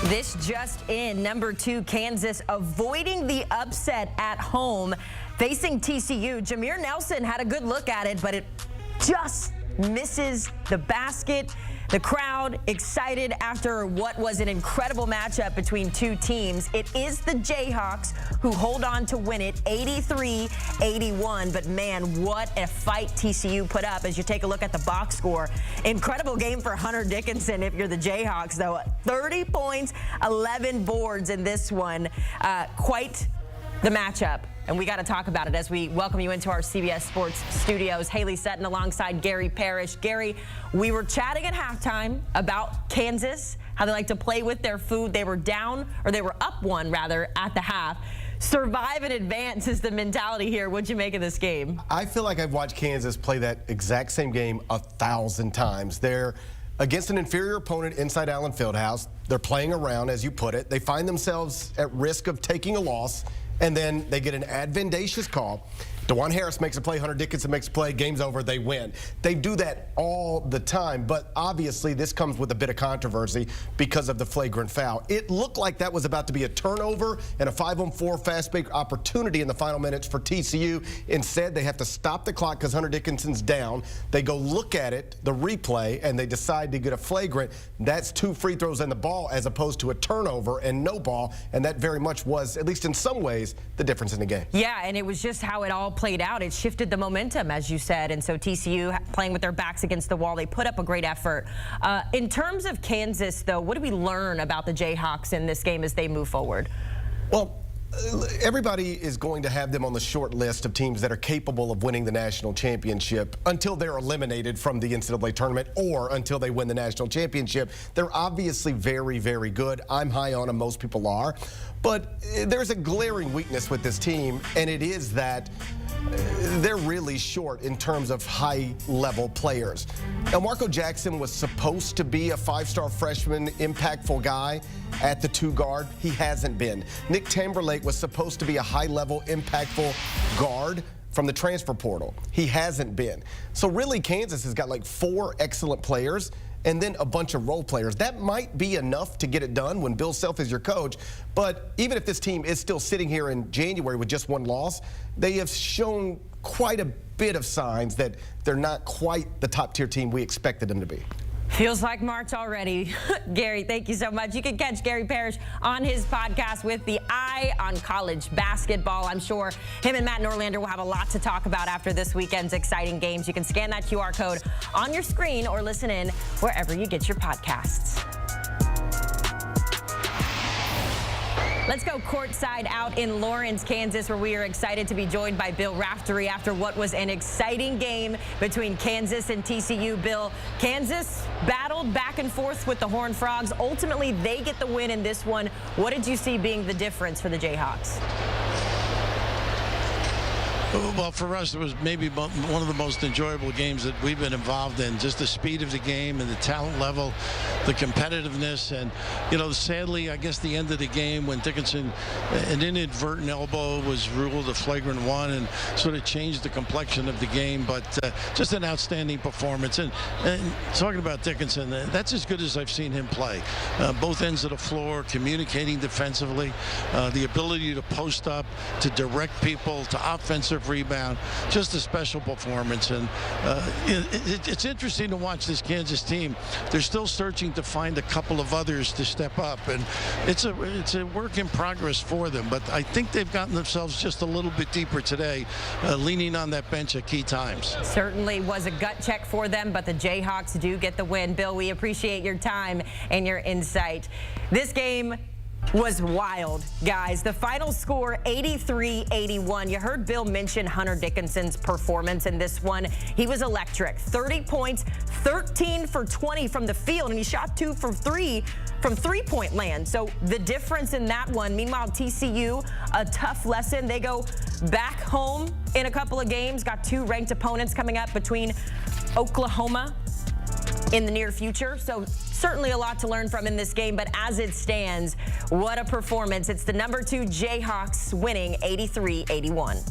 This just in, number 2 Kansas avoiding the upset at home, facing TCU. Jameer Nelson had a good look at it, but it just misses the basket. The crowd excited after what was an incredible matchup between two teams. It is the Jayhawks who hold on to win it 83-81. But man, what a fight TCU put up as you take a look at the box score. Incredible game for Hunter Dickinson if you're the Jayhawks, though. 30 points, 11 boards in this one. Quite the matchup. And we got to talk about it as we welcome you into our CBS Sports studios. Haley Sutton alongside Gary Parrish. Gary, we were chatting at halftime about Kansas, how they like to play with their food. They were down, or they were up one, rather, at the half. Survive and advance is the mentality here. What'd you make of this game? I feel like I've watched Kansas play that exact same game 1,000 times. They're against an inferior opponent inside Allen Fieldhouse. They're playing around, as you put it. They find themselves at risk of taking a loss, and then they get an advantageous call. DeJuan Harris makes a play, Hunter Dickinson makes a play, game's over, they win. They do that all the time, but obviously this comes with a bit of controversy because of the flagrant foul. It looked like that was about to be a turnover and a 5-on-4 fast break opportunity in the final minutes for TCU. Instead, they have to stop the clock because Hunter Dickinson's down. They go look at it, the replay, and they decide to get a flagrant. That's 2 free throws and the ball as opposed to a turnover and no ball, and that very much was, at least in some ways, the difference in the game. Yeah, and it was just how it all played out. It shifted the momentum, as you said, and so TCU playing with their backs against the wall, they put up a great effort. In terms of Kansas, though, what do we learn about the Jayhawks in this game as they move forward? Well, everybody is going to have them on the short list of teams that are capable of winning the national championship until they're eliminated from the NCAA tournament or until they win the national championship. They're obviously very, very good. I'm high on them. Most people are. But there's a glaring weakness with this team, and it is that they're really short in terms of high-level players. Now, Marco Jackson was supposed to be a 5-star freshman, impactful guy at the 2 guard. He hasn't been. Nick Timberlake was supposed to be a high-level, impactful guard from the transfer portal. He hasn't been. So really, Kansas has got like 4 excellent players and then a bunch of role players. That might be enough to get it done when Bill Self is your coach. But even if this team is still sitting here in January with just 1 loss, they have shown quite a bit of signs that they're not quite the top-tier team we expected them to be. Feels like March already. Gary, thank you so much. You can catch Gary Parrish on his podcast with the Eye on College Basketball. I'm sure him and Matt Norlander will have a lot to talk about after this weekend's exciting games. You can scan that QR code on your screen or listen in wherever you get your podcasts. Let's go courtside out in Lawrence, Kansas, where we are excited to be joined by Bill Raftery after what was an exciting game between Kansas and TCU. Bill, Kansas battled back and forth with the Horned Frogs. Ultimately, they get the win in this one. What did you see being the difference for the Jayhawks? Well, for us, it was maybe one of the most enjoyable games that we've been involved in. Just the speed of the game and the talent level, the competitiveness. And, you know, sadly, I guess the end of the game when Dickinson, an inadvertent elbow was ruled a flagrant 1 and sort of changed the complexion of the game. But just an outstanding performance. And talking about Dickinson, that's as good as I've seen him play. Both ends of the floor, communicating defensively, the ability to post up, to direct people, to offensive rebound, just a special performance. And it's interesting to watch this Kansas team. They're still searching to find a couple of others to step up, and it's a work in progress for them, but I think they've gotten themselves just a little bit deeper today, leaning on that bench at key times. Certainly was a gut check for them, but the Jayhawks do get the win. Bill, we appreciate your time and your insight. This game was wild, guys. The final score, 83-81. You heard Bill mention Hunter Dickinson's performance in this one. He was electric. 30 points, 13 for 20 from the field, and he shot 2 for 3 from three-point land. So the difference in that one. Meanwhile, TCU, a tough lesson. They go back home in a couple of games. Got 2 ranked opponents coming up between Oklahoma in the near future. So certainly a lot to learn from in this game, but as it stands, what a performance. It's the number 2 Jayhawks winning 83-81.